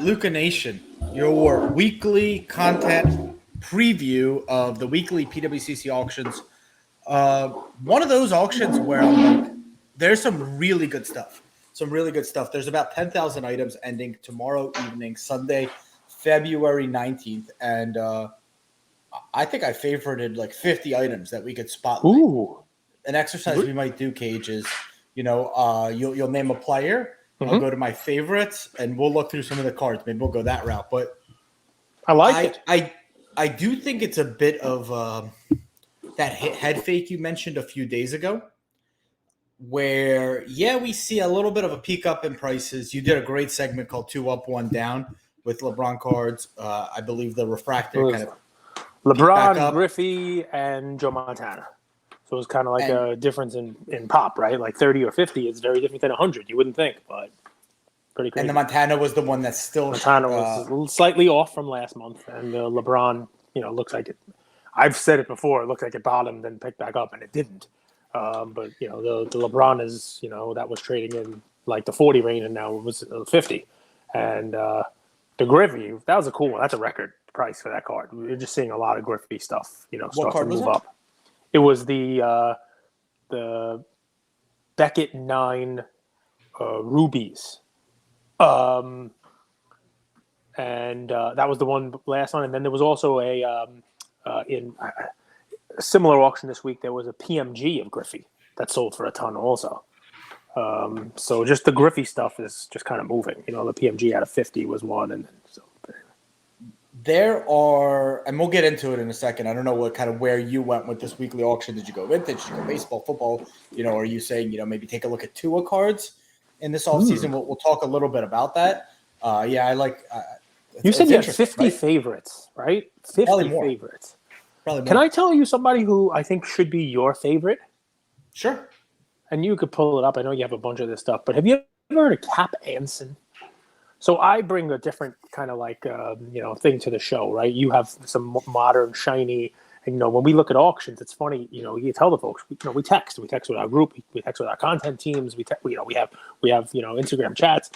Luca Nation, your weekly content preview of the weekly PWCC auctions. One of those auctions where I'm like, there's some really good stuff. There's about 10,000 items ending tomorrow evening, Sunday, February 19th. And I think I favorited like 50 items that we could spotlight. Ooh. An exercise we might do, Cage, is, you'll name a player. I'll go to my favorites, and we'll look through some of the cards. Maybe we'll go that route. But I like it. I do think it's a bit of that head fake you mentioned a few days ago, where, we see a little bit of a peak up in prices. You did a great segment called 2 Up, 1 Down with LeBron cards. I believe the refractor kind of LeBron, Griffey, and Joe Montana. So it was kind of like a difference in pop, right? Like 30 or 50 is very different than 100. You wouldn't think, but pretty crazy. And the Montana was the one that's still... Montana was slightly off from last month. And LeBron, looks like it... I've said it before. It looked like it bottomed and picked back up, and it didn't. But, the LeBron is, that was trading in like the 40 range, and now it was 50. And the Griffey, that was a cool one. That's a record price for that card. We're just seeing a lot of Griffey stuff, start to move up. It was the Beckett 9 rubies. And that was the one last one. And then there was also in a similar auction this week, there was a PMG of Griffey that sold for a ton also. So just the Griffey stuff is just kind of moving. The PMG out of 50 was one. And so there are, and we'll get into it in a second. I don't know where you went with this weekly auction. Did you go vintage? Did you go baseball, football? Are you saying, maybe take a look at Tua cards in this offseason? We'll talk a little bit about that. I like. You said you had 50 favorites, right? 50 favorites. Probably more. Can I tell you somebody who I think should be your favorite? Sure. And you could pull it up. I know you have a bunch of this stuff, but have you ever heard of Cap Anson? So I bring a different kind of thing to the show, right? You have some modern, shiny, and when we look at auctions, it's funny, you tell the folks, we text with our group, we text with our content teams, we have Instagram chats,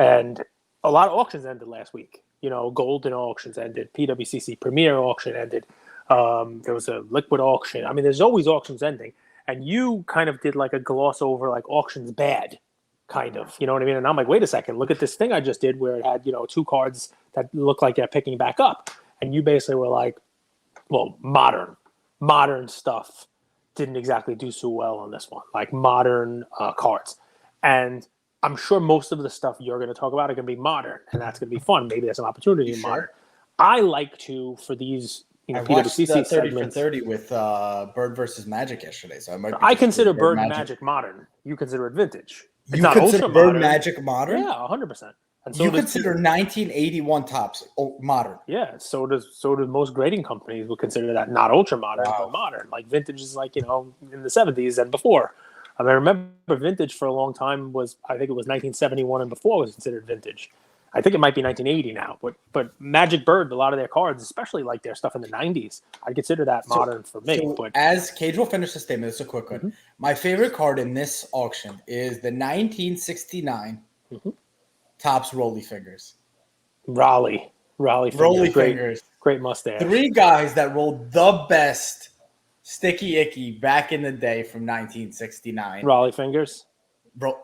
and a lot of auctions ended last week. Golden auctions ended, PWCC Premier auction ended. There was a liquid auction. I mean, there's always auctions ending, and you kind of did like a gloss over like auctions bad. Kind of, you know what I mean? And I'm like, wait a second, look at this thing I just did where it had, 2 cards that look like they're picking back up. And you basically were like, well, modern stuff didn't exactly do so well on this one, like modern cards. And I'm sure most of the stuff you're going to talk about are going to be modern, and that's going to be fun. Maybe there's an opportunity in modern. I like to, for these, I watched the 30 segments, for 30 with Bird versus Magic yesterday. So I consider Bird Magic modern. You consider it vintage. You consider Bird Magic modern? Yeah, 100%. And so you consider 1981 tops modern? Yeah, so does most grading companies would consider that not ultra modern, but modern. Like vintage is like, in the 70s and before. I mean, I remember vintage for a long time I think it was 1971 and before was considered vintage. I think it might be 1980 now, but Magic Bird, a lot of their cards, especially like their stuff in the 90s, I consider that modern for me. So as Cage will finish the statement, it's a quick one. My favorite card in this auction is the 1969 Topps Rolly Fingers. Rolly Fingers. Great mustache. 3 guys that rolled the best Sticky Icky back in the day from 1969. Rolly Fingers?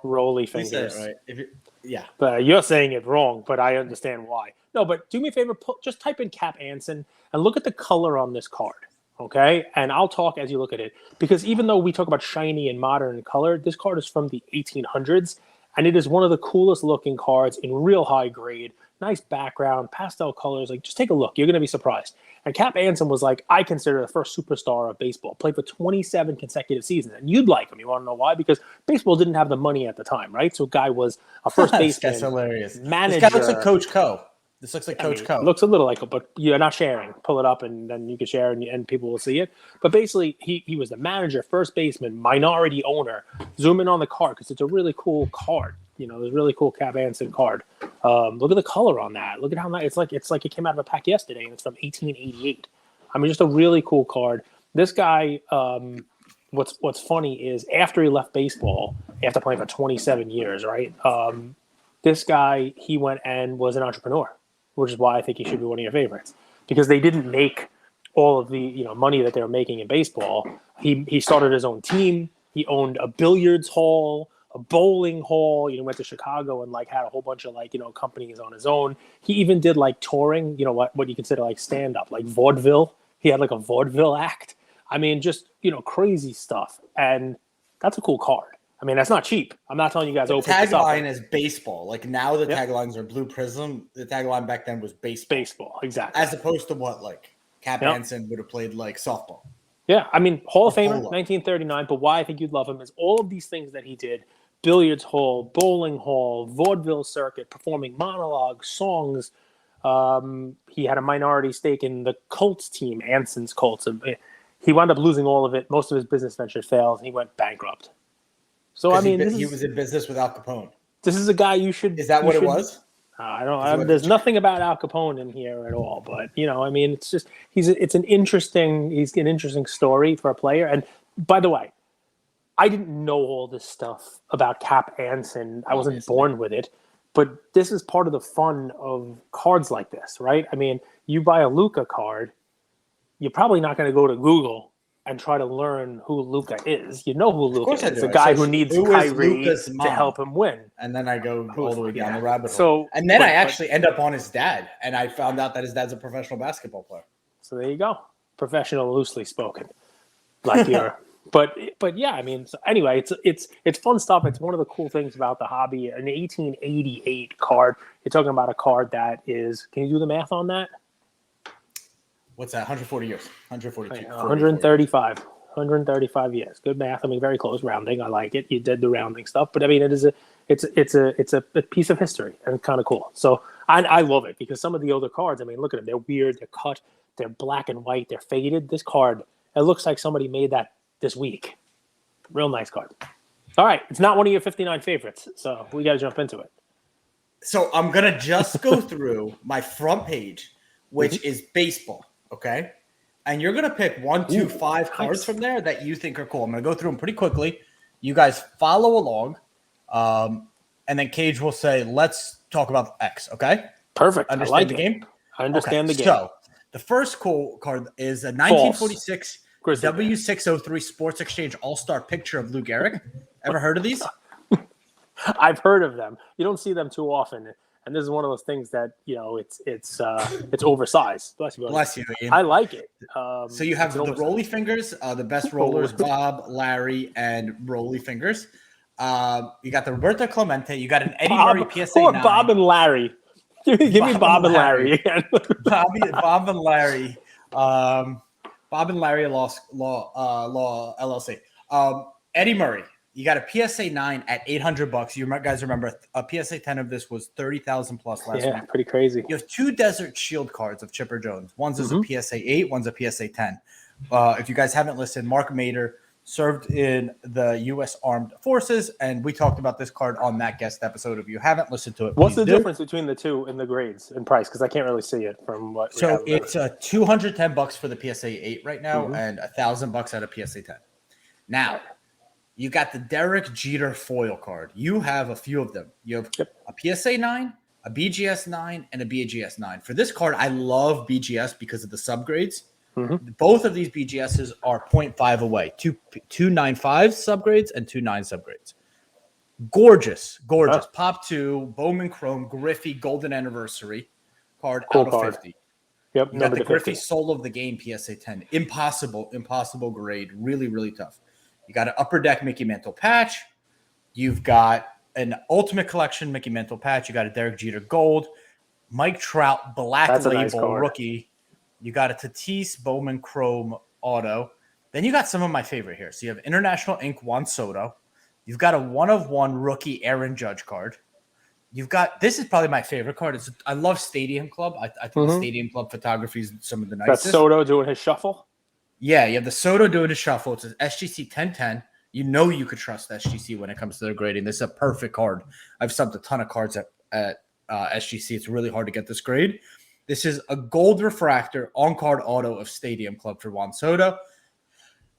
Rolly Fingers. You said it right. Yeah. But you're saying it wrong, but I understand why. No, but do me a favor, just type in Cap Anson and look at the color on this card, okay? And I'll talk as you look at it. Because even though we talk about shiny and modern color, this card is from the 1800s, and it is one of the coolest looking cards in real high grade. Nice background, pastel colors. Like, just take a look. You're going to be surprised. And Cap Anson was like, I consider the first superstar of baseball. Played for 27 consecutive seasons. And you'd like him. You want to know why? Because baseball didn't have the money at the time, right? So guy was a first baseman. That's hilarious. Manager. This guy looks like Coach Co. This looks like Coach Co. Looks a little like him, but you're not sharing. Pull it up and then you can share and people will see it. But basically, he was the manager, first baseman, minority owner. Zoom in on the card because it's a really cool card. There's a really cool Cap Anson card. Look at the color on that. Look at how nice it's like it came out of a pack yesterday, and it's from 1888. I mean, just a really cool card. This guy, what's funny is after he left baseball, after playing for 27 years, right? This guy, he went and was an entrepreneur, which is why I think he should be one of your favorites, because they didn't make all of the money that they were making in baseball. He started his own team. He owned a billiards hall, a bowling hall. Went to Chicago and like had a whole bunch of companies on his own. He even did like touring. What you consider like stand up, like vaudeville. He had like a vaudeville act. I mean, just crazy stuff, and that's a cool card. I mean, that's not cheap. I'm not telling you guys. The Open this up. tagline is baseball. Like now, the taglines are Blue Prism. The tagline back then was baseball. Baseball, exactly. As opposed to what Cap Anson would have played like softball. Yeah, I mean, Hall of Famer, 1939. But why I think you'd love him is all of these things that he did: billiards hall, bowling hall, vaudeville circuit, performing monologues, songs. He had a minority stake in the Colts team, Anson's Colts. He wound up losing all of it. Most of his business ventures failed. He went bankrupt. So I mean, he was in business with Al Capone. This is a guy you should. Is that what it was? I don't. There's nothing about Al Capone in here at all. But I mean, it's just he's an interesting story for a player. And by the way, I didn't know all this stuff about Cap Anson. I wasn't born with it. But this is part of the fun of cards like this, right? I mean, you buy a Luka card, you're probably not going to go to Google and try to learn who Luka is. You know who Luka is. It's a guy who needs Kyrie to help him win. And then I go all the way down the rabbit hole. And then I actually end up on his dad, and I found out that his dad's a professional basketball player. So there you go. Professional, loosely spoken. Like you're... But yeah, I mean, so anyway, it's fun stuff. It's one of the cool things about the hobby. An 1888 card. You're talking about a card that is... Can you do the math on that? What's that? 140 years. 142. 135. 135 years. Good math. I mean, very close rounding. I like it. You did the rounding stuff, but I mean, it's a piece of history and kind of cool. So I love it because some of the older cards. I mean, look at them. They're weird. They're cut. They're black and white. They're faded. This card, it looks like somebody made that this week. Real nice card. All right, it's not one of your 59 favorites, so we got to jump into it. So I'm gonna just go through my front page, which is baseball. Okay. And you're going to pick 1, 2, 5 cards from there that you think are cool. I'm going to go through them pretty quickly. You guys follow along. And then Cage will say, let's talk about X. Okay. Perfect. Understand the game? I understand the game. So the first cool card is a 1946 W603 Sports Exchange All-Star picture of Lou Gehrig. Ever heard of these? I've heard of them. You don't see them too often. And this is one of those things that it's oversized. Bless you, Ian. I like it. So you have the Rolly Fingers, the best rollers, Bob, Larry, and Rolly Fingers. You got the Roberto Clemente. You got an Eddie Murray PSA 9. Bob and Larry. Give me Bob and Larry again. Bob and Larry. Bob and Larry Law LLC. Eddie Murray. You got a PSA 9 at $800. You guys remember a PSA 10 of this was 30,000 plus last week. Yeah, pretty crazy. You have 2 Desert Shield cards of Chipper Jones. One's is a PSA 8, one's a PSA 10. If you guys haven't listened, Mark Mader served in the U.S. Armed Forces, and we talked about this card on that guest episode. If you haven't listened to it, what's the difference between the two in the grades and price? Because I can't really see it from what. So it's $210 for the PSA 8 right now, and $1,000 at a PSA 10. Now. You got the Derek Jeter foil card. You have a few of them. You have a PSA 9, a BGS 9, and a BGS 9. For this card, I love BGS because of the subgrades. Both of these BGSs are 0.5 away. Two 9.5 subgrades and 2 9 subgrades. Gorgeous. Pop 2, Bowman Chrome, Griffey Golden Anniversary card out of 50. Yep. You got the Griffey Soul of the Game PSA 10. Impossible grade. Really, really tough. You got an Upper Deck Mickey Mantle patch. You've got an Ultimate Collection Mickey Mantle patch. You got a Derek Jeter Gold. Mike Trout Black Label Rookie. You got a Tatis Bowman Chrome Auto. Then you got some of my favorite here. So you have International Ink Juan Soto. You've got a 1-of-1 rookie Aaron Judge card. You've got – this is probably my favorite card. I love Stadium Club. I think Stadium Club photography is some of the nicest. That's Soto doing his shuffle? Yeah, you have the Soto doing a shuffle. It's an SGC 1010. You know you could trust SGC when it comes to their grading. This is a perfect card. I've subbed a ton of cards at SGC. It's really hard to get this grade. This is a gold refractor on-card auto of Stadium Club for Juan Soto.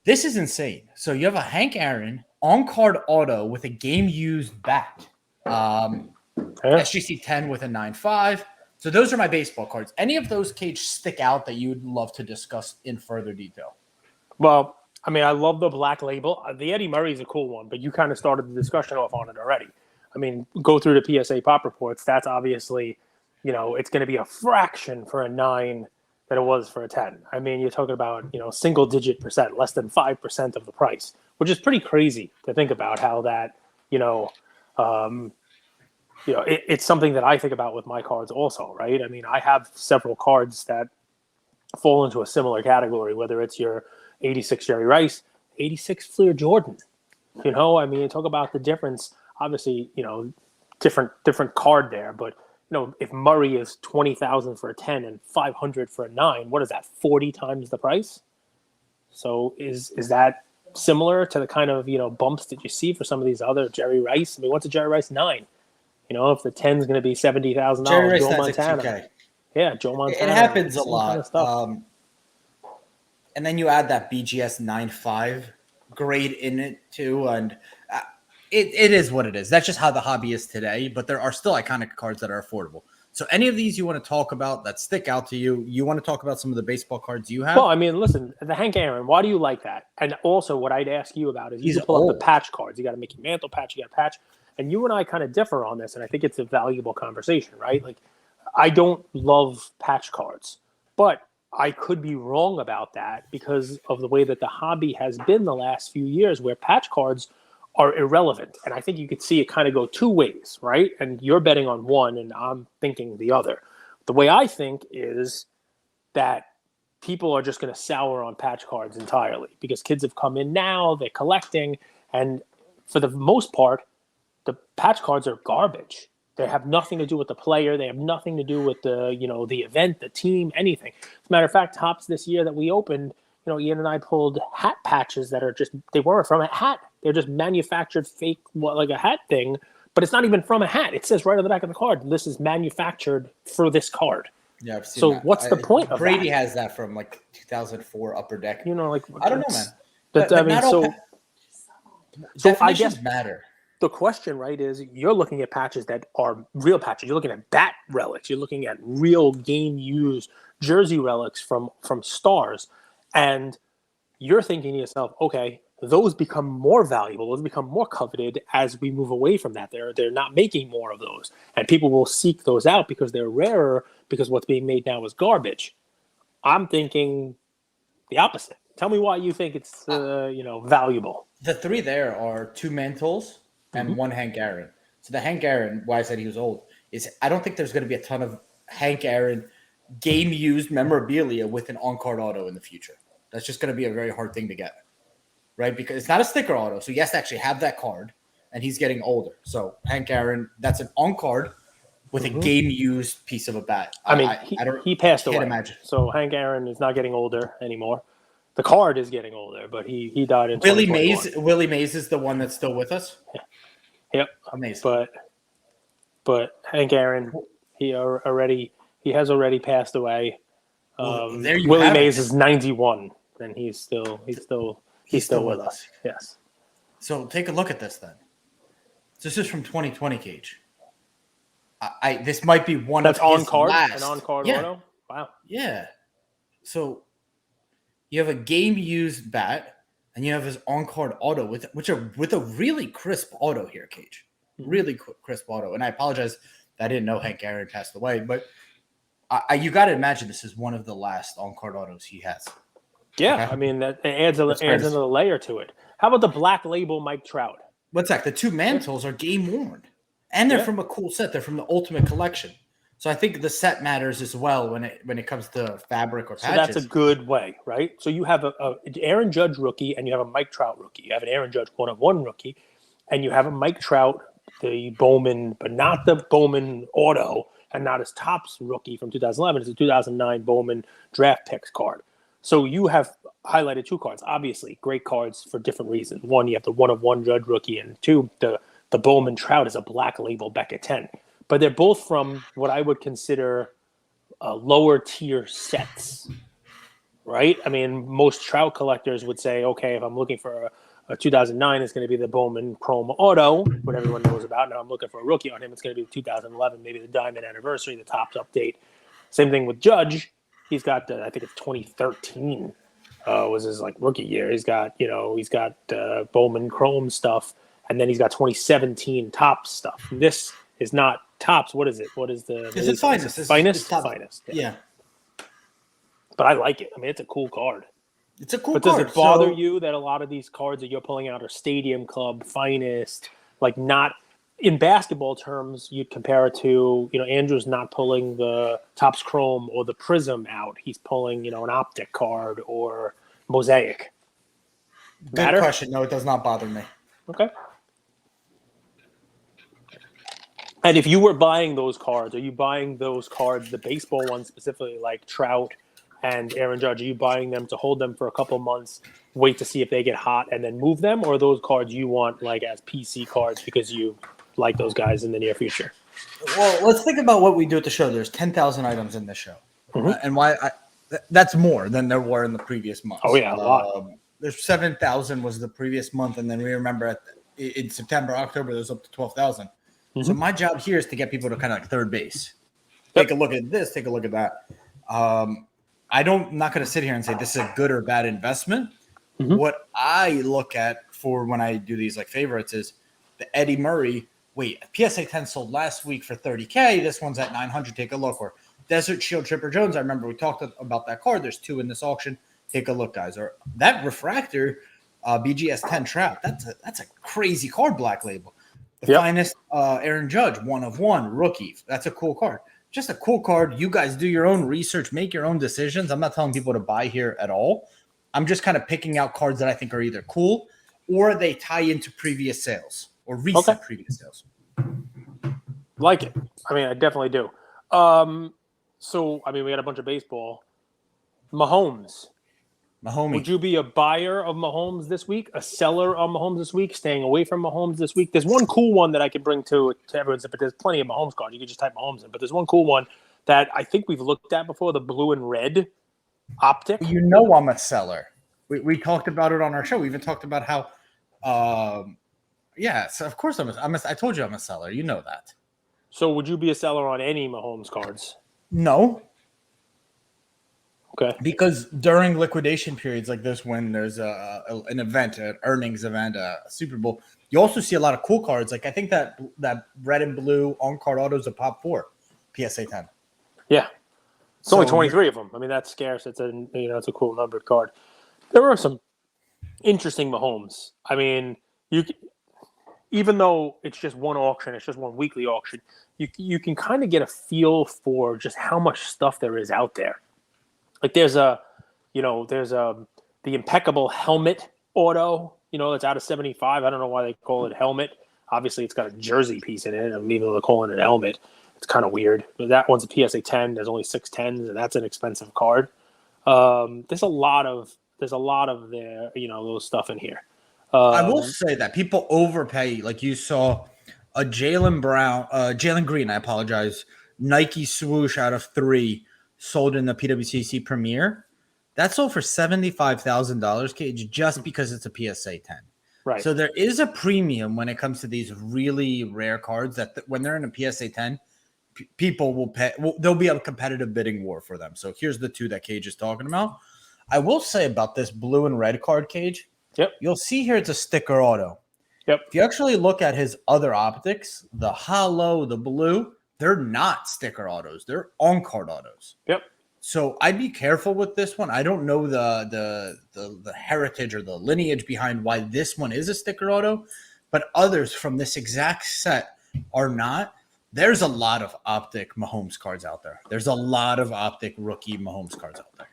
This is insane. So you have a Hank Aaron on-card auto with a game-used bat. Yeah. SGC 10 with a 9.5. So those are my baseball cards. Any of those, Cage, stick out that you would love to discuss in further detail? Well, I mean, I love the black label. The Eddie Murray is a cool one, but you kind of started the discussion off on it already. I mean, go through the PSA pop reports. That's obviously, it's going to be a fraction for a 9 than it was for a 10. I mean, you're talking about, single digit percent, less than 5% of the price, which is pretty crazy to think about how that, it's something that I think about with my cards also, right? I mean, I have several cards that fall into a similar category, whether it's your 86 Jerry Rice, 86 Fleer Jordan. I mean, you talk about the difference. Obviously, different card there, but if Murray is 20,000 for a 10 and 500 for a 9, what is that? 40 times the price. So is that similar to the kind of bumps that you see for some of these other Jerry Rice? I mean, what's a Jerry Rice 9? If the 10 is going to be $70,000, Joe Montana. Yeah, Joe Montana. It happens a lot. Kind of stuff. And then you add that BGS 9.5 grade in it too, and it is what it is. That's just how the hobby is today. But there are still iconic cards that are affordable. So any of these you want to talk about that stick out to you? You want to talk about some of the baseball cards you have? Well, I mean, listen, the Hank Aaron. Why do you like that? And also, what I'd ask you about is you pull up the patch cards. You got a Mickey Mantle patch. You got a patch. And you and I kind of differ on this, and I think it's a valuable conversation, right? Like, I don't love patch cards, but I could be wrong about that because of the way that the hobby has been the last few years, where patch cards are irrelevant. And I think you could see it kind of go two ways, right? And you're betting on one, and I'm thinking the other. The way I think is that people are just going to sour on patch cards entirely because kids have come in now, they're collecting, and for the most part, the patch cards are garbage. They have nothing to do with the player. They have nothing to do with the event, the team, anything. As a matter of fact, Tops this year that we opened, Ian and I pulled hat patches that are they weren't from a hat. They're just manufactured fake, like a hat thing, but it's not even from a hat. It says right on the back of the card, this is manufactured for this card. Yeah, I've seen so that. What's the point of Brady that? has that from like 2004 Upper Deck. I don't know, man. But I mean, so I guess matter. The question, right, is you're looking at patches that are real patches. You're looking at bat relics. You're looking at real game-used jersey relics from stars. And you're thinking to yourself, okay, those become more valuable. Those become more coveted as we move away from that. They're not making more of those. And people will seek those out because they're rarer because what's being made now is garbage. I'm thinking the opposite. Tell me why you think it's, valuable. The three there are 2 Mantles and 1 Hank Aaron. So the Hank Aaron, why I said he was old, is I don't think there's going to be a ton of Hank Aaron game-used memorabilia with an on-card auto in the future. That's just going to be a very hard thing to get, right? Because it's not a sticker auto, so he has to actually have that card, and he's getting older. So Hank Aaron, that's an on-card with a game-used piece of a bat. I mean, he passed away. Imagine. So Hank Aaron is not getting older anymore. The card is getting older, but he died in Willie 2021. Mays is the one that's still with us. Yeah. Yep. Amazing. But Hank Aaron, he has already passed away. Willie Mays is 91, and he's still with us. Yes. So take a look at this then. This is from 2020, Cage. This might be one that's of on his card, last. an on card auto. Wow. Yeah. So you have a game-used bat, and you have his on-card auto with a really crisp auto here, Cage. Really crisp auto. And I apologize that I didn't know Hank Aaron passed away, but you got to imagine this is one of the last on-card autos he has. Yeah, okay? I mean, that adds another layer to it. How about the black label Mike Trout? What's that? The 2 Mantles are game-worn, and they're from a cool set. They're from the Ultimate Collection. So I think the set matters as well when it comes to fabric or patches. So that's a good way, right? So you have an Aaron Judge rookie and you have a Mike Trout rookie. You have an Aaron Judge 1-of-1 rookie, and you have a Mike Trout, the Bowman, but not the Bowman auto, and not his Topps rookie from 2011. It's a 2009 Bowman draft picks card. So you have highlighted 2 cards. Obviously, great cards for different reasons. One, you have the 1-of-1 Judge rookie, and 2, the Bowman Trout is a black label Beckett 10. But they're both from what I would consider lower tier sets, right? I mean, most Trout collectors would say, okay, if I'm looking for A 2009 is going to be the Bowman Chrome Auto, what everyone knows about. Now I'm looking for a rookie on him. It's going to be 2011, maybe the Diamond Anniversary, the Topps update. Same thing with Judge. He's got, I think it's 2013 was his like rookie year. He's got Bowman Chrome stuff, and then he's got 2017 Topps stuff. This is not Topps. What is it? What is the? Is it Finest? Finest. It's Finest. Yeah. But I like it. I mean, it's a cool card. It's a cool but card. Does it bother you that a lot of these cards that you're pulling out are Stadium Club, Finest, like not in basketball terms? You'd compare it to, Andrew's not pulling the Topps Chrome or the Prism out. He's pulling, an Optic card or Mosaic. Good question. No, it does not bother me. Okay. And if you were buying those cards, are you buying those cards, the baseball ones specifically, like Trout and Aaron Judge, are you buying them to hold them for a couple months, wait to see if they get hot, and then move them? Or are those cards you want like as PC cards because you like those guys in the near future? Well, let's think about what we do at the show. There's 10,000 items in this show. And that's more than there were in the previous month. Oh, yeah, a lot. There's 7,000 was the previous month, and then we remember in September, October, there's up to 12,000. So my job here is to get people to kind of like third base. Take a look at this, take a look at that. I'm not going to sit here and say this is a good or bad investment. What I look at for when I do these like favorites is the Eddie Murray. Wait, PSA 10 sold last week for $30K. This one's at $900. Take a look. Or Desert Shield Tripper Jones. I remember we talked about that card. There's 2 in this auction. Take a look, guys. Or that refractor, BGS 10 Trout. That's a crazy card, Black Label. The Finest Aaron Judge, 1 of 1 rookie. That's a cool card. Just a cool card. You guys do your own research, make your own decisions. I'm not telling people to buy here at all. I'm just kind of picking out cards that I think are either cool or they tie into previous sales or recent previous sales. Like it. I mean, I definitely do. So, I mean, we got a bunch of baseball. Mahomes. Would you be a buyer of Mahomes this week, a seller of Mahomes this week, staying away from Mahomes this week? There's one cool one that I could bring to everyone, but there's plenty of Mahomes cards. You could just type Mahomes in. But there's one cool one that I think we've looked at before, the blue and red optic. I'm a seller. We talked about it on our show. We even talked about how, so of course I told you I'm a seller. You know that. So would you be a seller on any Mahomes cards? No. Okay. Because during liquidation periods like this, when there's an event, an earnings event, a Super Bowl, you also see a lot of cool cards. Like I think that red and blue on-card auto is a pop 4 PSA 10. Yeah. It's only 23 of them. I mean, that's scarce. It's a cool numbered card. There are some interesting Mahomes. I mean, even though it's just one auction, it's just one weekly auction, you can kind of get a feel for just how much stuff there is out there. Like there's the impeccable helmet auto, that's out of 75. I don't know why they call it helmet. Obviously, it's got a jersey piece in it. I mean, even though they're calling it helmet, it's kind of weird. But that one's a PSA 10. There's only 6 10s, and that's an expensive card. There's a lot of their those stuff in here. I will say that people overpay. Like you saw a Jalen Green. I apologize. Nike swoosh out of 3. Sold in the PWCC Premier. That sold for $75,000, Cage, just because it's a PSA 10. Right. So there is a premium when it comes to these really rare cards that when they're in a PSA 10, people will pay. There'll be a competitive bidding war for them. So here's the 2 that Cage is talking about. I will say about this blue and red card, Cage. Yep. You'll see here it's a sticker auto. Yep. If you actually look at his other optics, the hollow, the blue, they're not sticker autos. They're on-card autos. Yep. So I'd be careful with this one. I don't know the heritage or the lineage behind why this one is a sticker auto, but others from this exact set are not. There's a lot of optic Mahomes cards out there. There's a lot of optic rookie Mahomes cards out there.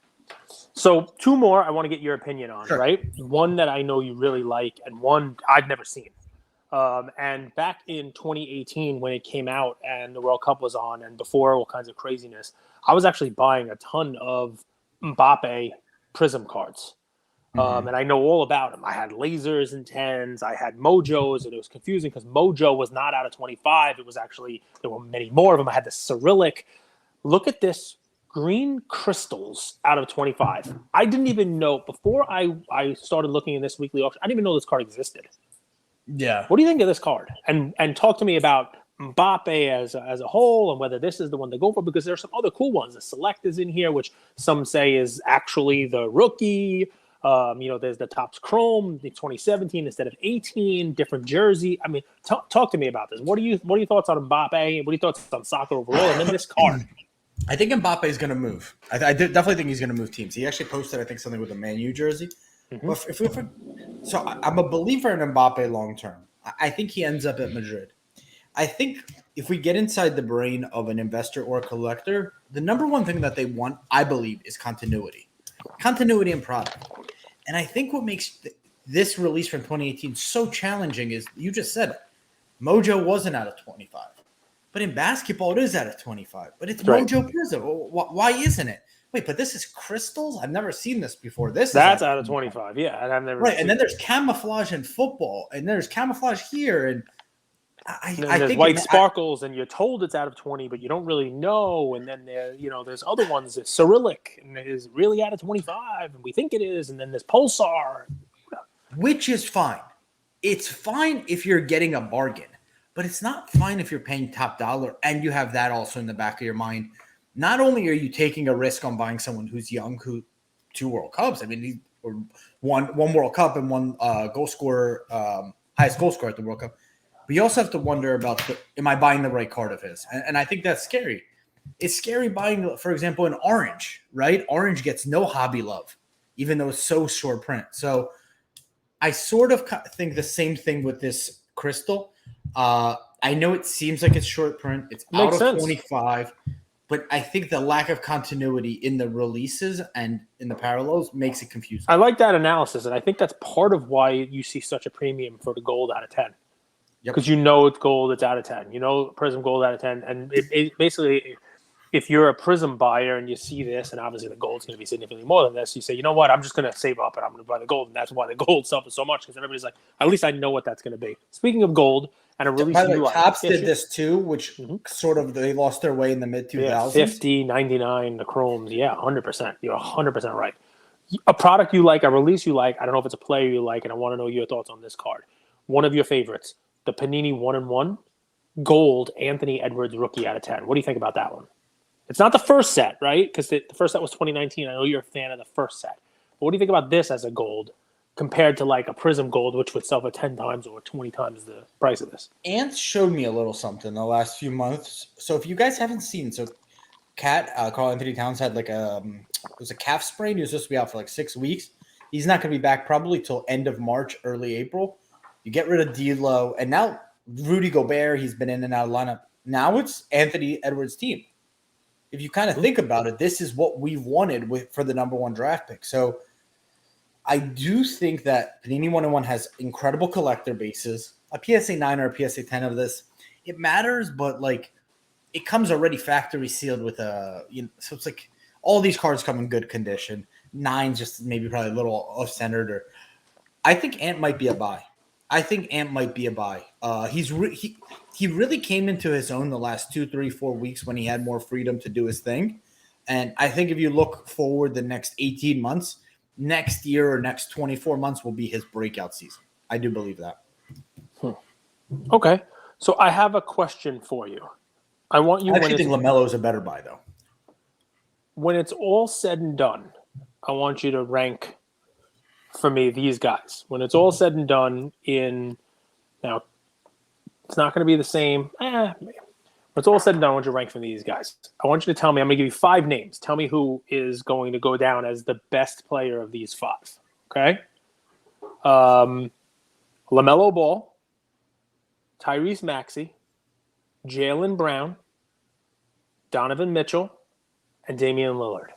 So 2 more I want to get your opinion on, Sure. right? One that I know you really like and one I've never seen. And back in 2018, when it came out and the World Cup was on and before all kinds of craziness, I was actually buying a ton of Mbappe Prism cards. And I know all about them. I had lasers and 10s. I had Mojos, and it was confusing because Mojo was not out of 25. It was actually, there were many more of them. I had the Cyrillic. Look at this green crystals out of 25. I didn't even know before I started looking in this weekly auction. I didn't even know this card existed. Yeah. What do you think of this card? And talk to me about Mbappe as a whole and whether this is the one to go for, because there's some other cool ones. The Select is in here, which some say is actually the rookie. There's the Topps Chrome, the 2017 instead of 18, different jersey. I mean, talk to me about this. What are your thoughts on Mbappe? What are your thoughts on soccer overall? And then this card. I think Mbappe is going to move. I definitely think he's going to move teams. He actually posted, I think, something with a Man U jersey. Mm-hmm. But so I'm a believer in Mbappe long term. I think he ends up at Madrid. I think if we get inside the brain of an investor or a collector, the number one thing that they want, I believe, is continuity in product. And I think what makes this release from 2018 so challenging is, you just said it, Mojo wasn't out of 25. But in basketball, it is out of 25. But it's right. Mojo Prism. Why isn't it? Wait, but this is crystals? I've never seen this before. That's out of 25. Yeah, and I've never right. And then there's camouflage in football, and there's camouflage here, and I there's think white sparkles, and you're told it's out of 20, but you don't really know. And then there's other ones. It's Cyrillic, and it is really out of 25, and we think it is. And then there's Pulsar, which is fine. It's fine if you're getting a bargain, but it's not fine if you're paying top dollar and you have that also in the back of your mind. Not only are you taking a risk on buying someone who's young, who 2 World Cups. I mean, one World Cup and one goal scorer, highest goal scorer at the World Cup. But you also have to wonder about, am I buying the right card of his? And I think that's scary. It's scary buying, for example, an orange, right? Orange gets no hobby love, even though it's so short print. So I sort of think the same thing with this crystal. I know it seems like it's short print. It's out of 25. But I think the lack of continuity in the releases and in the parallels makes it confusing. I like that analysis, and I think that's part of why you see such a premium for the gold out of 10. Because it's gold, it's out of 10. Prism gold out of 10. And it basically, if you're a Prism buyer and you see this, and obviously the gold's going to be significantly more than this, you say, you know what, I'm just going to save up and I'm going to buy the gold. And that's why the gold suffers so much, because everybody's like, at least I know what that's going to be. Speaking of gold, and a release. By the way, Topps did this too, which sort of they lost their way in the mid-2000s. Yeah, 50, 99, the Chromes. Yeah, 100%. You're 100% right. A product you like, a release you like, I don't know if it's a player you like, and I want to know your thoughts on this card. One of your favorites, the Panini 1-in-1 gold Anthony Edwards rookie out of 10. What do you think about that one? It's not the first set, right? Because the first set was 2019. I know you're a fan of the first set. But what do you think about this as a gold compared to like a Prism gold, which would sell for 10 times or 20 times the price of this? Ant showed me a little something the last few months. So if you guys haven't seen, Carl Anthony Towns had it was a calf sprain. He was supposed to be out for like 6 weeks. He's not going to be back probably till end of March, early April. You get rid of D'Lo, and now Rudy Gobert, he's been in and out of lineup. Now it's Anthony Edwards' team. If you kind of think about it, this is what we've wanted for the number 1 draft pick. So I do think that Panini 1-in-1 has incredible collector bases. A PSA 9 or a PSA 10 of this, it matters, but it comes already factory sealed with so it's like all these cards come in good condition. 9's just maybe probably a little off-centered. I think Ant might be a buy. He really came into his own the last 2, 3, 4 weeks when he had more freedom to do his thing. And I think if you look forward the next 18 months, next year or next 24 months will be his breakout season. I do believe that. Okay. So I have a question for you. I want you. I actually think LaMelo is a better buy, though. When it's all said and done, I want you to rank for me these guys. When it's all said and done now, it's not going to be the same. When it's all said and done, I want you to rank for these guys. I want you to tell me, I'm going to give you 5 names. Tell me who is going to go down as the best player of these 5. Okay? LaMelo Ball, Tyrese Maxey, Jaylen Brown, Donovan Mitchell, and Damian Lillard.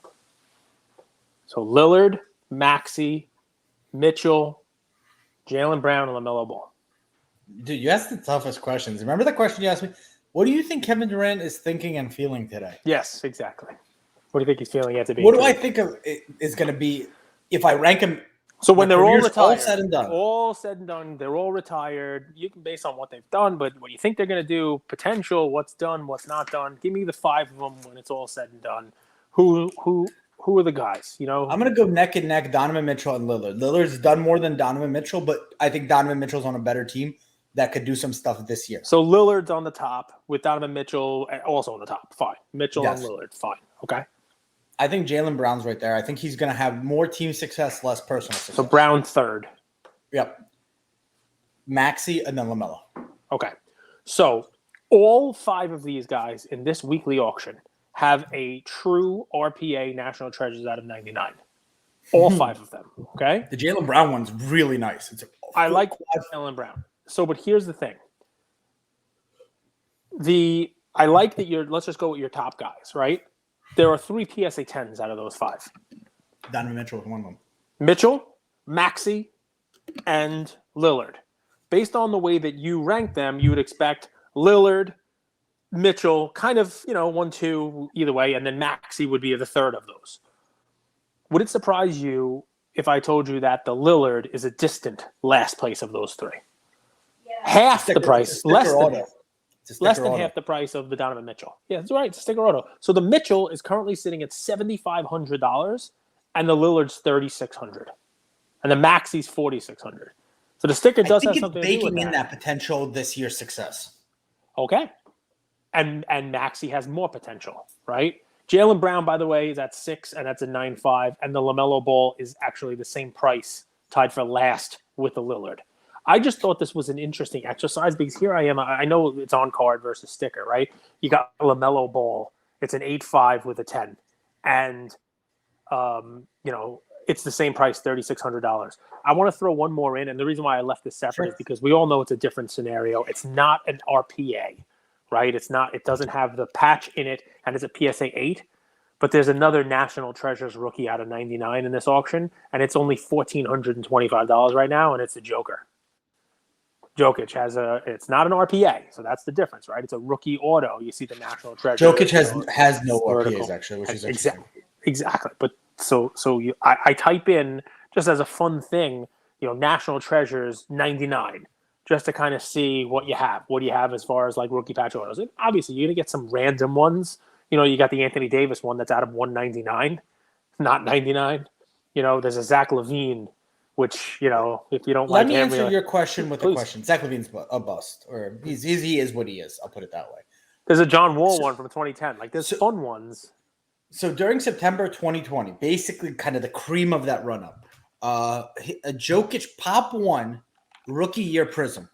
So Lillard, Maxey, Mitchell, Jaylen Brown, and LaMelo Ball. Dude, you asked the toughest questions. Remember the question you asked me? What do you think Kevin Durant is thinking and feeling today? Yes, exactly. What do you think he's feeling at the What do I think is going to be if I rank him? So when they're all retired, all said and done, they're all retired. You can base on what they've done, but what do you think they're going to do? Potential, what's done, what's not done. Give me the 5 of them when it's all said and done. Who are the guys? You know, I'm going to go neck and neck, Donovan Mitchell and Lillard. Lillard's done more than Donovan Mitchell, but I think Donovan Mitchell's on a better team that could do some stuff this year. So Lillard's on the top with Donovan Mitchell also on the top. Fine. Mitchell Yes. and Lillard. Fine. Okay. I think Jaylen Brown's right there. I think he's going to have more team success, less personal success. So Brown third. Yep. Maxey and then LaMelo. Okay. So all 5 of these guys in this weekly auction have a true RPA National Treasures out of 99. All 5 of them. Okay. The Jaylen Brown one's really nice. I like Jaylen Brown. So, but here's the thing. I like that let's just go with your top guys, right? There are 3 PSA 10s out of those 5. Donovan Mitchell is one of them. Mitchell, Maxey, and Lillard. Based on the way that you rank them, you would expect Lillard, Mitchell, kind of, 1, 2, either way, and then Maxey would be the third of those. Would it surprise you if I told you that the Lillard is a distant last place of those 3? Yeah. Half the price, less than half the price of the Donovan Mitchell. Yeah, that's right. It's a sticker auto. So the Mitchell is currently sitting at $7,500, and the Lillard's $3,600, and the Maxey's $4,600. So the sticker does have something to do with that. Baking in that potential this year's success. Okay, and Maxey has more potential, right? Jaylen Brown, by the way, is at 6, and that's a 9.5, and the LaMelo Ball is actually the same price, tied for last with the Lillard. I just thought this was an interesting exercise because here I am. I know it's on card versus sticker, right? You got LaMelo Ball. It's an 8.5 with a 10, and it's the same price, $3,600. I want to throw one more in, and the reason why I left this separate is because we all know it's a different scenario. It's not an RPA, right? It's not. It doesn't have the patch in it, and it's a PSA 8. But there's another National Treasures rookie out of 99 in this auction, and it's only $1,425 right now, and it's a Joker. Jokic it's not an RPA, so that's the difference, right? It's a rookie auto. You see the National Treasure. Jokic has no RPAs actually, which is interesting. Exactly. But I type in just as a fun thing, National Treasures 99, just to kind of see what you have. What do you have as far as like rookie patch autos? And obviously, you're gonna get some random ones. You got the Anthony Davis one that's out of 199, not 99. There's a Zach LaVine. Which, if you don't Let like me him... answer your question with a question. Zach LaVine's a bust. Or he is what he is. I'll put it that way. There's a John Wall one from 2010. Like, there's fun ones. So, during September 2020, basically kind of the cream of that run-up, a Jokic Pop 1 Rookie Year Prism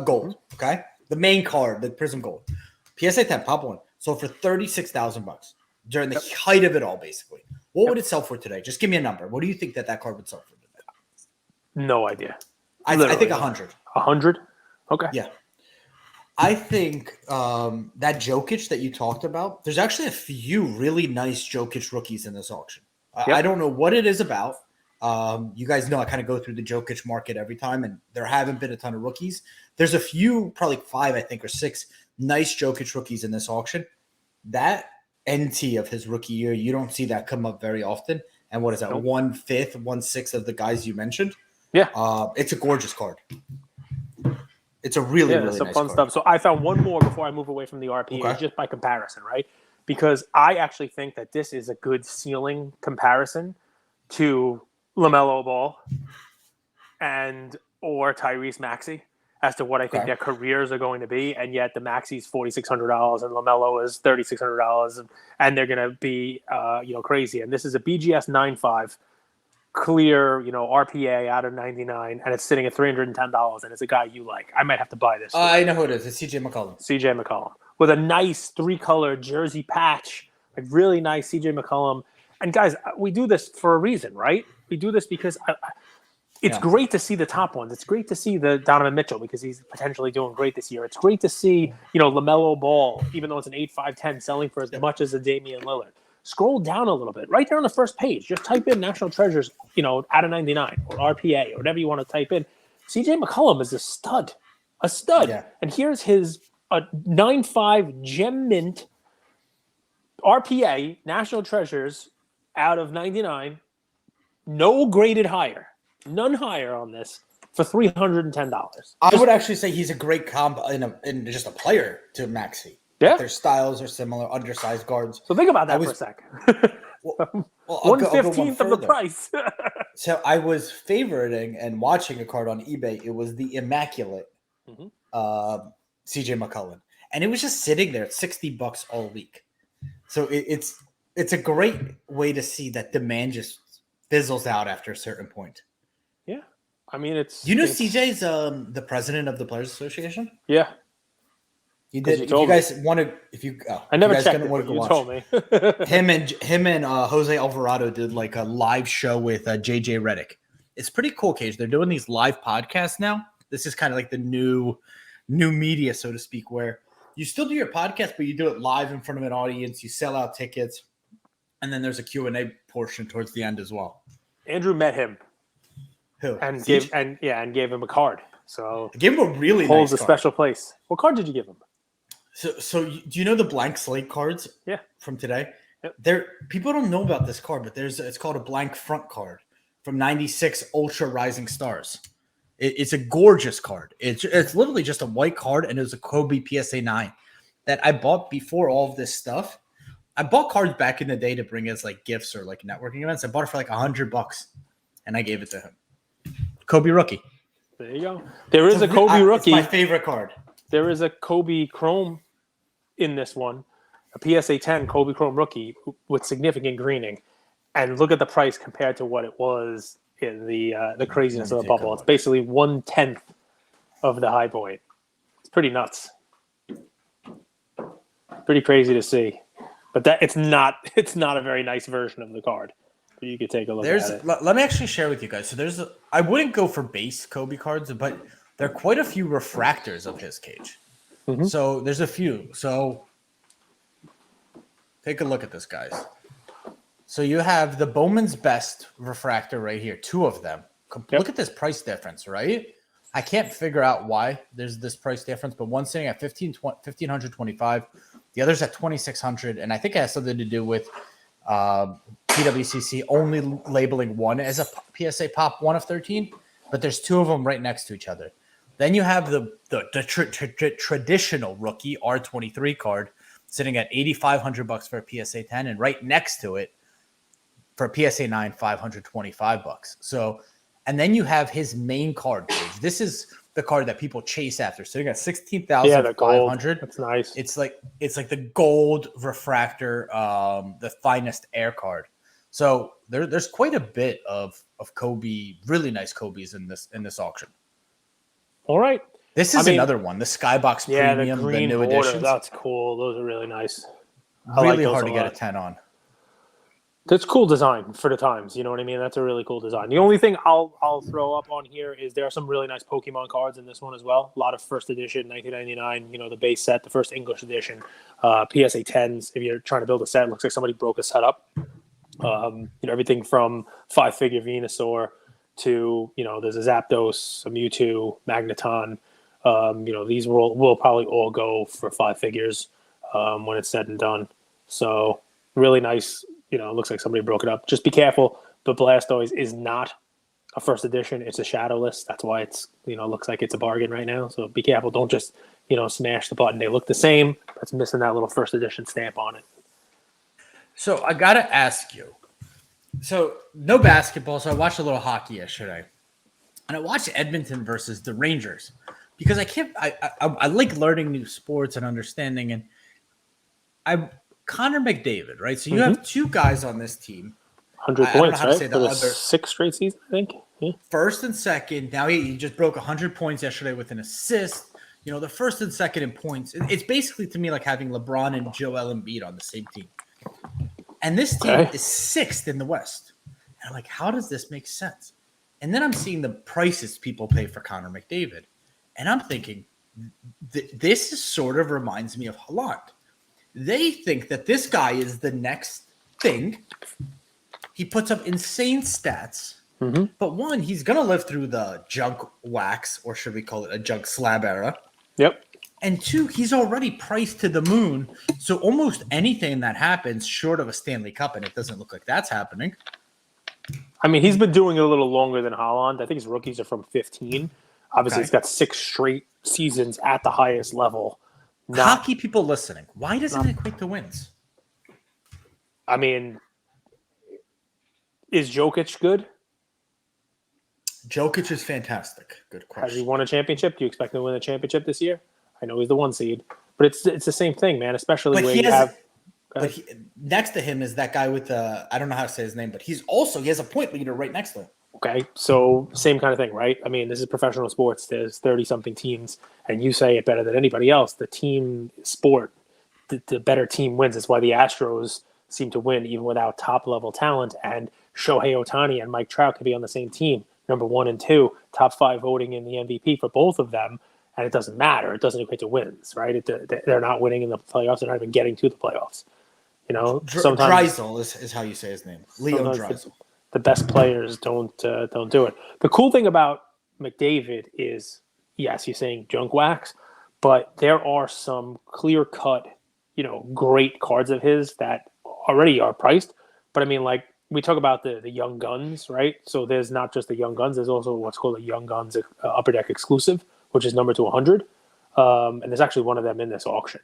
Gold, okay? The main card, the Prism Gold. PSA 10 Pop 1. So, for $36,000 during the height of it all, basically. What would it sell for today? Just give me a number. What do you think that card would sell for today? No idea. I think 100. 100? Okay. Yeah. I think that Jokic that you talked about, there's actually a few really nice Jokic rookies in this auction. Yep. I don't know what it is about. You guys know I kind of go through the Jokic market every time, and there haven't been a ton of rookies. There's a few, probably 5, I think, or 6 nice Jokic rookies in this auction. That NT of his rookie year, you don't see that come up very often. And what is that, 1/5, 1/6 of the guys you mentioned? Yeah. It's a gorgeous card. It's a really nice fun card. stuff. So I found one more before I move away from the RPA, just by comparison, right? Because I actually think that this is a good ceiling comparison to LaMelo Ball or Tyrese Maxey as to what I think their careers are going to be. And yet the Maxey's $4,600 and LaMelo is $3,600, and they're going to be crazy. And this is a BGS 9.5. Clear, RPA out of 99, and it's sitting at $310, and it's a guy you like. I might have to buy this. I know who it is. It's CJ McCollum. CJ McCollum with a nice 3-color jersey patch, like really nice CJ McCollum. And guys, we do this for a reason, right? We do this because it's great to see the top ones. It's great to see the Donovan Mitchell because he's potentially doing great this year. It's great to see, LaMelo Ball, even though it's an 8.5/10, selling for as much as a Damian Lillard. Scroll down a little bit. Right there on the first page, just type in National Treasures, out of 99 or RPA or whatever you want to type in. CJ McCollum is a stud. Yeah. And here's his 9.5 Gem Mint RPA National Treasures out of 99. No graded higher. None higher on this for $310. I would actually say he's a great comp in just a player to Maxey. Yeah. Their styles are similar, undersized guards. So think about that for a sec. Well, I'll go one 1/15 of the further. price. So I was favoriting and watching a card on eBay. It was the immaculate Mhm. CJ McCollum, and it was just sitting there at $60 all week. So it's a great way to see that demand just fizzles out after a certain point. Yeah, I mean it's. Do you know CJ's the president of the Players Association? Yeah, You did. you If told you guys want to, I never you guys checked gonna it, wanna but go you watch. told me. him and Jose Alvarado did like a live show with JJ Redick. It's pretty cool, Cage. They're doing these live podcasts now. This is kind of like the new media, so to speak, where you still do your podcast, but you do it live in front of an audience. You sell out tickets, and then there's a Q&A portion towards the end as well. Andrew met him Who? and Siege? gave him a card. So I gave him a really holds nice a card. special place. What card did you give him? So do you know the blank slate cards? Yeah. From today? Yep. People don't know about this card, but it's called a blank front card from 96 Ultra Rising Stars. It's a gorgeous card. It's literally just a white card, and it was a Kobe PSA 9 that I bought before all of this stuff. I bought cards back in the day to bring as like gifts or like networking events. I bought it for like $100, and I gave it to him. Kobe rookie. There you go. There is a Kobe rookie. It's my favorite card. There is a Kobe Chrome in this one, a PSA 10 Kobe Chrome rookie with significant greening, and look at the price compared to what it was in the craziness of the bubble. It's basically 1/10 of the high point. It's pretty nuts. Pretty crazy to see, but that it's not a very nice version of the card. But you could take a look at it. Let me actually share with you guys. So I wouldn't go for base Kobe cards, but there are quite a few refractors of his, Cage. Mhm. So there's a few. So take a look at this, guys. So you have the Bowman's Best refractor right here, 2 of them. Yep. Look at this price difference, right? I can't figure out why there's this price difference, but one's sitting at $1,525, the other's at $2,600, and I think it has something to do with PWCC only labeling one as a PSA Pop 1 of 13, but there's 2 of them right next to each other. Then you have the traditional rookie R23 card sitting at $8,500 for a PSA 10, and right next to it for a PSA 9, $525. So, and then you have his main card page. This is the card that people chase after. So you got 16,500. That's nice. It's like the gold refractor, the finest air card. So there's quite a bit of Kobe, really nice Kobe's in this auction. All right. This is another one, the Skybox Premium, the green new border. editions. That's cool. Those are really nice. Really hard to get a 10 on. That's cool design for the times. You know what I mean? That's a really cool design. The only thing I'll throw up on here is there are some really nice Pokemon cards in this one as well. A lot of first edition, 1999. The base set, the first English edition, PSA 10s. If you're trying to build a set, it looks like somebody broke a set up. Everything from 5-figure Venusaur to there's a Zapdos, a Mewtwo, Magneton. These will probably all go for 5 figures when it's said and done. So really nice. It looks like somebody broke it up. Just be careful. The Blastoise is not a first edition. It's a shadowless. That's why it's looks like it's a bargain right now. So be careful. Don't just smash the button. They look the same. It's missing that little first edition stamp on it. So I gotta ask you. So no basketball. So I watched a little hockey yesterday, and I watched Edmonton versus the Rangers because I like learning new sports and understanding. And Connor McDavid, right? So you have 2 guys on this team. 100 points, right? For the 6th straight season, I think. Yeah. First and second. Now he just broke 100 points yesterday with an assist. The first and second in points. It's basically to me like having LeBron and Joel Embiid on the same team. And this team is 6th in the West. And I'm like, how does this make sense? And then I'm seeing the prices people pay for Connor McDavid. And I'm thinking, this is sort of reminds me of Haaland. They think that this guy is the next thing. He puts up insane stats. Mm-hmm. But 1, he's going to live through the junk wax, or should we call it a junk slab era. Yep. And 2, he's already priced to the moon. So almost anything that happens short of a Stanley Cup, and it doesn't look like that's happening. I mean, he's been doing it a little longer than Haaland. I think his rookies are from 15. Obviously, He's got 6 straight seasons at the highest level. Hockey people listening, why doesn't it equate to wins? I mean, Is Jokic good? Jokic is fantastic. Good question. Has he won a championship? Do you expect him to win a championship this year? I know he's the 1 seed, but it's the same thing, man. Especially But where he you has, have. but next to him is that guy with the, I don't know how to say his name, but he has a point leader right next to him. Okay, so same kind of thing, right? I mean, this is professional sports. There's 30-something teams, and you say it better than anybody else. The team sport, the better team wins. It's why the Astros seem to win even without top-level talent. And Shohei Ohtani and Mike Trout could be on the same team, number 1 and 2, top 5 voting in the MVP for both of them, and it doesn't matter. It doesn't equate to wins, right? They're not winning in the playoffs. They're not even getting to the playoffs. You know, sometimes Drysdale is how you say his name. Leo Drysdale. The best players don't do it. The cool thing about McDavid is, yes, you're saying junk wax, but there are some clear cut, great cards of his that already are priced. But I mean, like we talk about the young guns, right? So there's not just the young guns. There's also what's called a young guns upper deck exclusive, which is numbered to 100. And there's actually one of them in this auction,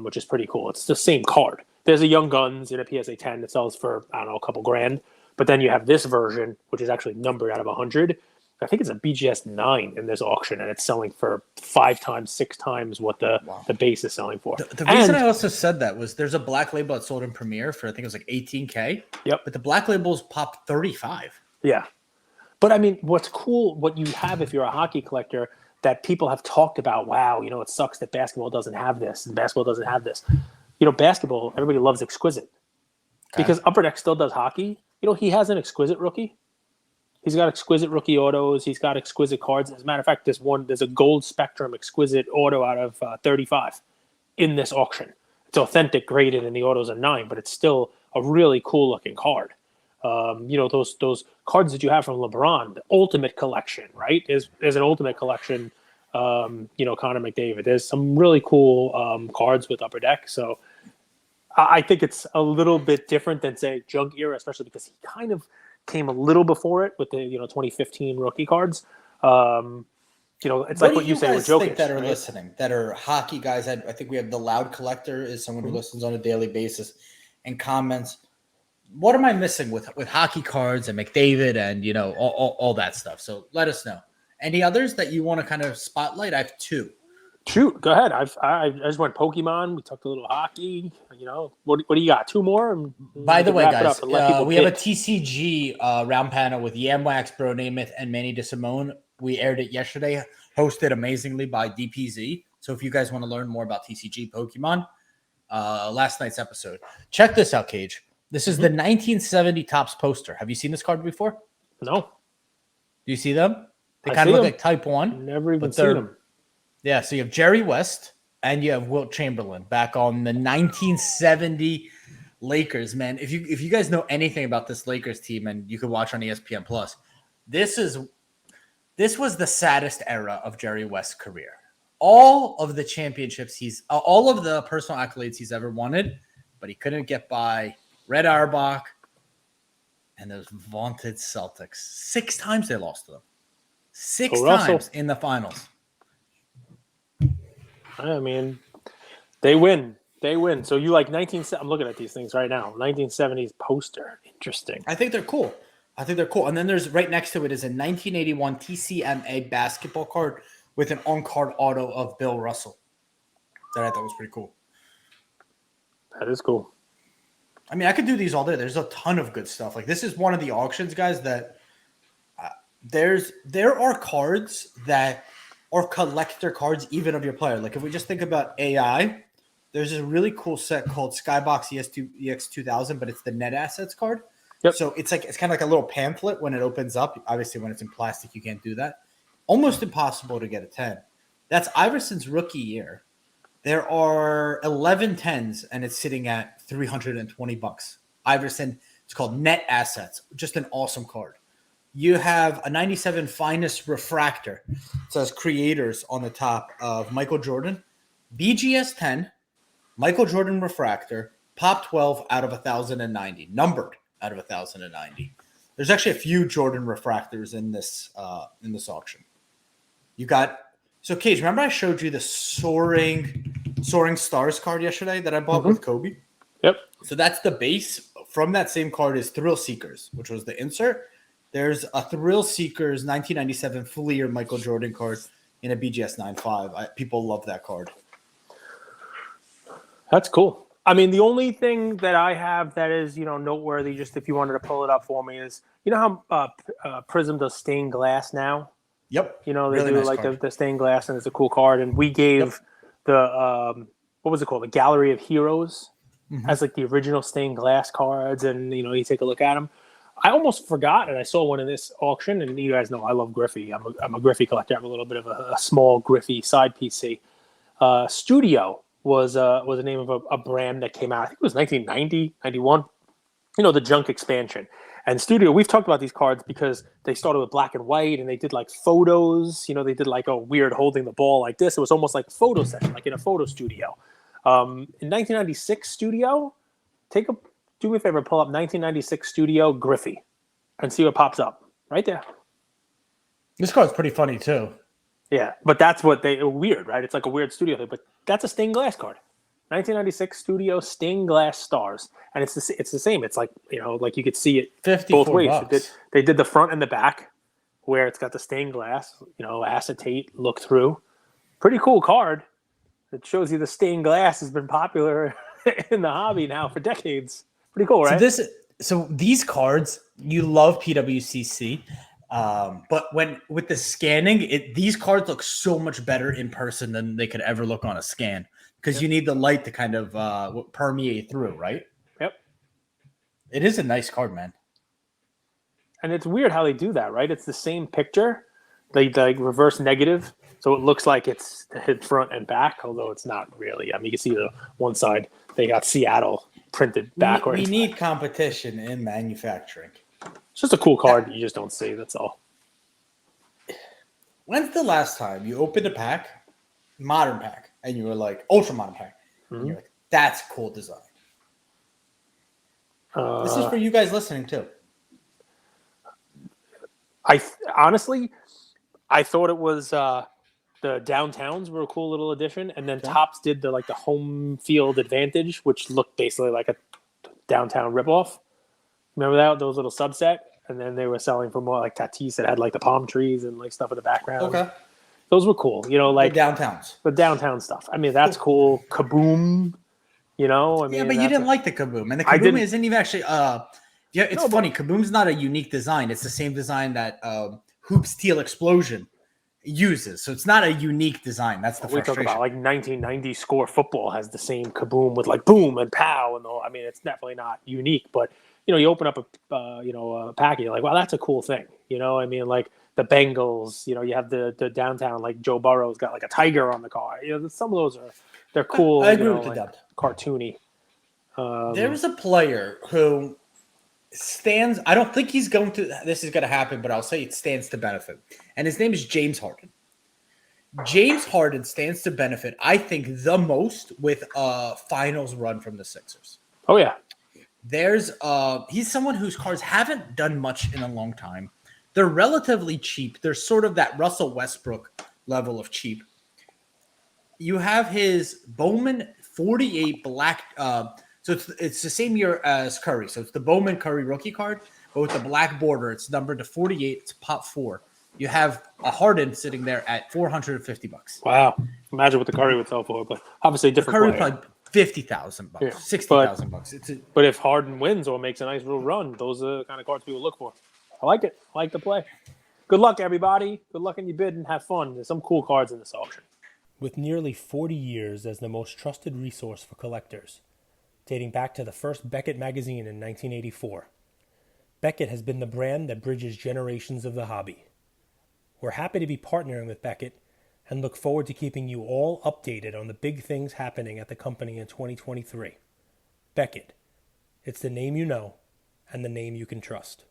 which is pretty cool. It's the same card. There's a Young Guns in a PSA 10 that sells for, I don't know, a couple grand. But then you have this version, which is actually numbered out of 100. I think it's a BGS 9 in this auction, and it's selling for 5 times, 6 times what the base is selling for. The reason I also said that was there's a black label that sold in Premiere for, I think it was like $18K. Yep. But the black labels popped 35. Yeah. But I mean, what's cool, what you have if you're a hockey collector that people have talked about, wow, it sucks that basketball doesn't have this and basketball doesn't have this. Basketball, everybody loves exquisite because Upper Deck still does hockey. He has an exquisite rookie. He's got exquisite rookie autos. He's got exquisite cards. As a matter of fact, there's a gold spectrum exquisite auto out of 35 in this auction. It's authentic graded and the autos are 9, but it's still a really cool looking card. Those cards that you have from LeBron, the Ultimate Collection, right? There's an Ultimate Collection, Connor McDavid. There's some really cool cards with Upper Deck. So I think it's a little bit different than, say, Junk Era, especially because he kind of came a little before it with the 2015 rookie cards. It's like what you say with Jokic. That are listening, that are hockey guys. I think we have the Loud Collector is someone who listens on a daily basis and comments. What am I missing with hockey cards and McDavid and all that stuff? So let us know. Any others that you want to kind of spotlight? I have 2. Shoot, go ahead. I just went Pokemon. We talked a little hockey. What do you got? 2 more? By the way, guys, we have a TCG round panel with Yamwax, Bro Namath, and Manny DeSimone. We aired it yesterday, hosted amazingly by DPZ. So if you guys want to learn more about TCG Pokemon, last night's episode. Check this out, Cage. This is the 1970 Topps poster. Have you seen this card before? No. Do you see them? They kind of look like Type 1. Never even seen them. Yeah, so you have Jerry West and you have Wilt Chamberlain back on the 1970 Lakers, man. If you guys know anything about this Lakers team, and you could watch on ESPN Plus, this was the saddest era of Jerry West's career. All of the championships all of the personal accolades he's ever wanted, but he couldn't get by Red Auerbach and those vaunted Celtics. 6 times they lost to them. 6 times in the finals. I mean, they win. So you like I'm looking at these things right now. 1970s poster. Interesting. I think they're cool. And then there's right next to it is a 1981 TCMA basketball card with an on-card auto of Bill Russell that I thought was pretty cool. That is cool. I mean, I could do these all day. There's a ton of good stuff. Like, this is one of the auctions, guys, that there are cards that are collector cards even of your player. Like, if we just think about AI, there's a really cool set called Skybox EX2000, but it's the net assets card. Yep. So it's kind of like a little pamphlet when it opens up. Obviously, when it's in plastic, you can't do that. Almost impossible to get a 10. That's Iverson's rookie year. There are 11 10s, and it's sitting at $320. Iverson, it's called Net Assets. Just an awesome card. You have a 97 Finest Refractor. It says Creators on the top of Michael Jordan. BGS 10, Michael Jordan Refractor, Pop 12 out of 1,090. Numbered out of 1,090. There's actually a few Jordan Refractors in this auction. You got... So, Cage, remember I showed you the Soaring Stars card yesterday that I bought with Kobe? Yep. So that's the base. From that same card is Thrill Seekers, which was the insert. There's a Thrill Seekers 1997 Fleer Michael Jordan card in a BGS 9.5. People love that card. That's cool. I mean, the only thing that I have that is, noteworthy, just if you wanted to pull it up for me, is how Prism does stained glass now. Yep. They really do nice like the stained glass, and it's a cool card. And we gave the what was it called, the Gallery of Heroes, as like the original stained glass cards, and you take a look at them. I almost forgot, and I saw one in this auction, and you guys know I love Griffey. I'm a Griffey collector. I have a little bit of a small Griffey side PC. Studio was the name of a brand that came out. I think it was 1990, 91. The junk expansion. And Studio, we've talked about these cards because they started with black and white, and they did like photos. They did like a weird holding the ball like this. It was almost like a photo session, like in a photo studio. In 1996, Studio, do me a favor, pull up 1996 Studio Griffey and see what pops up right there. This card's pretty funny too. Yeah, but that's what weird, right? It's like a weird studio thing, but that's a stained glass card. 1996 Studio stained glass stars, and it's the same. It's like like you could see it both ways. They did the front and the back, where it's got the stained glass, acetate look through. Pretty cool card. It shows you the stained glass has been popular in the hobby now for decades. Pretty cool, right? So these cards, you love PWCC. But with the scanning, these cards look so much better in person than they could ever look on a scan, because you need the light to kind of permeate through, right? Yep. It is a nice card, man. And it's weird how they do that, right? It's the same picture. They reverse negative, so it looks like it's the front and back, although it's not really. I mean, you can see the one side, they got Seattle printed backwards. We need competition in manufacturing. It's just a cool card you just don't see, that's all. When's the last time you opened a pack, modern pack, and you were like, ultra modern pack, and you're like, that's a cool design? This is for you guys listening too. Honestly, I thought it was the downtowns were a cool little addition, and then Topps did the home field advantage, which looked basically like a downtown ripoff. Remember that, those little subset? And then they were selling for more like Tatis that had like the palm trees and like stuff in the background. Okay. Those were cool, like the downtowns. The downtown stuff. I mean, that's cool. Kaboom, I mean, yeah, but you didn't like the Kaboom. And the Kaboom isn't even actually it's funny. Kaboom's not a unique design. It's the same design that Hoops Teal Explosion uses. So it's not a unique design. That's the frustration. We talk about like 1990 Score Football has the same Kaboom with like boom and pow and all. I mean, it's definitely not unique, but you open up a packet, you're like, wow, that's a cool thing. I mean, like the Bengals, you have the downtown, like Joe Burrow's got like a tiger on the car. Some of those they're cool. I agree with the downtown. Cartoony. There was a player who stands, I don't think this is going to happen, but I'll say it stands to benefit. And his name is James Harden. James Harden stands to benefit, I think, the most with a finals run from the Sixers. Oh, yeah. He's someone whose cards haven't done much in a long time. They're relatively cheap. They're sort of that Russell Westbrook level of cheap. You have his Bowman 48 black. So it's the same year as Curry. So it's the Bowman Curry rookie card, but with the black border. It's numbered to 48. It's pop 4. You have a Harden sitting there at $450. Wow! Imagine what the Curry would sell for, but obviously a different Curry player. Probably $50,000, $60,000. But if Harden wins or makes a nice little run, those are the kind of cards people look for. I like it. I like the play. Good luck, everybody. Good luck in your bid and have fun. There's some cool cards in this auction. With nearly 40 years as the most trusted resource for collectors, dating back to the first Beckett magazine in 1984, Beckett has been the brand that bridges generations of the hobby. We're happy to be partnering with Beckett and look forward to keeping you all updated on the big things happening at the company in 2023. Beckett. It's the name you know and the name you can trust.